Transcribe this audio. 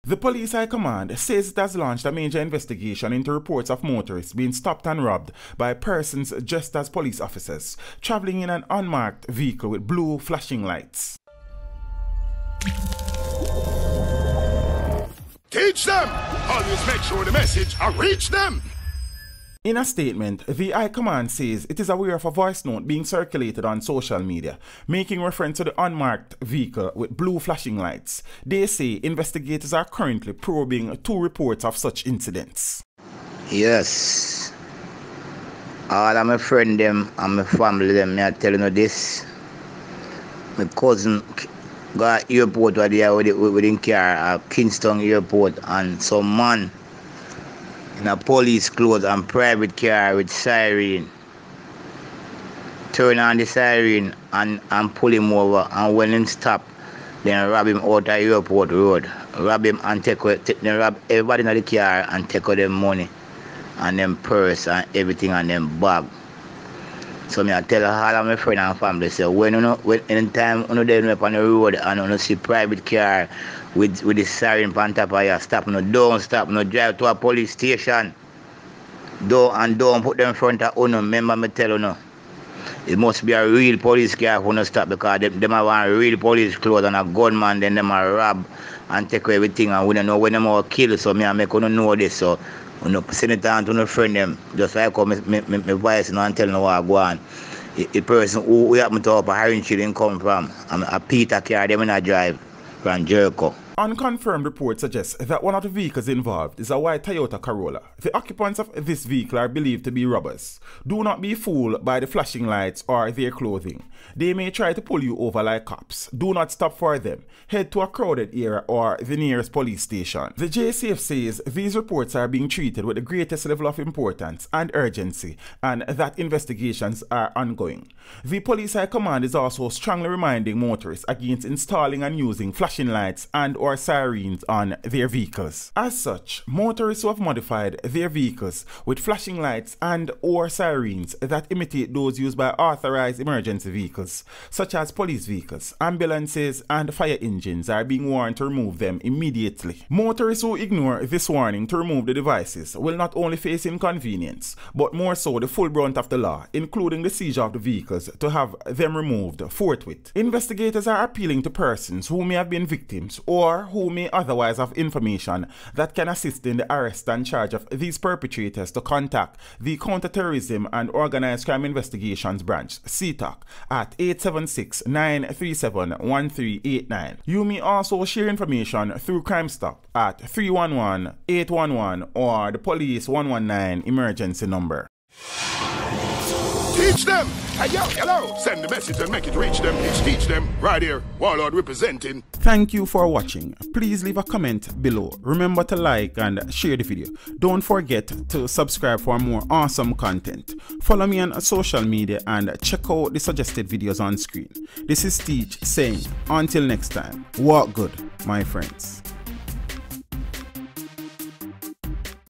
The Police High Command says it has launched a major investigation into reports of motorists being stopped and robbed by persons dressed as police officers, traveling in an unmarked vehicle with blue flashing lights. Teach them! Always make sure the message reach them! In a statement, the High Command says it is aware of a voice note being circulated on social media, making reference to the unmarked vehicle with blue flashing lights. They say investigators are currently probing 2 reports of such incidents. Yes. All of my friends them and my family them, me are telling you this. My cousin got airport over there with him car at Kingston Airport, and some man in a police clothes and private car with siren turn on the siren and pull him over, and when him stop, then rob him out of airport road. Rob him and then rob everybody in the car and take out them money and them purse and everything and them bag. So I tell all of my friends and family, say when anytime you dey up on the road and you see private car with the siren on top of you, stop, don't stop, drive to a police station. Don't put them in front of you. Remember me tell you, it must be a real police car who stop, because them are wearing real police clothes and a gunman, then them are rob and take everything, and we don't know when them are kill. So I make you know this. So send it on to no friend them, just like how my voice and tell them what I go on. The person who happen to have a hiring children come from, a Peter car, them in a drive from Jericho. Unconfirmed reports suggest that one of the vehicles involved is a white Toyota Corolla. The occupants of this vehicle are believed to be robbers. Do not be fooled by the flashing lights or their clothing. They may try to pull you over like cops. Do not stop for them. Head to a crowded area or the nearest police station. The JCF says these reports are being treated with the greatest level of importance and urgency, and that investigations are ongoing. The Police High Command is also strongly reminding motorists against installing and using flashing lights and or sirens on their vehicles. As such, motorists who have modified their vehicles with flashing lights and or sirens that imitate those used by authorized emergency vehicles, such as police vehicles, ambulances, and fire engines, are being warned to remove them immediately. Motorists who ignore this warning to remove the devices will not only face inconvenience, but more so the full brunt of the law, including the seizure of the vehicles to have them removed forthwith. Investigators are appealing to persons who may have been victims or who may otherwise have information that can assist in the arrest and charge of these perpetrators to contact the Counterterrorism and Organized Crime Investigations Branch, CTOC, at 876-937-1389. You may also share information through Crime Stop at 311-811 or the Police 119 emergency number. Teach them! Hey, yo, hello! Send the message and make it reach them. It's Teach Them, right here, Warlord representing. Thank you for watching. Please leave a comment below. Remember to like and share the video. Don't forget to subscribe for more awesome content. Follow me on social media and check out the suggested videos on screen. This is Teach saying, until next time, walk good, my friends.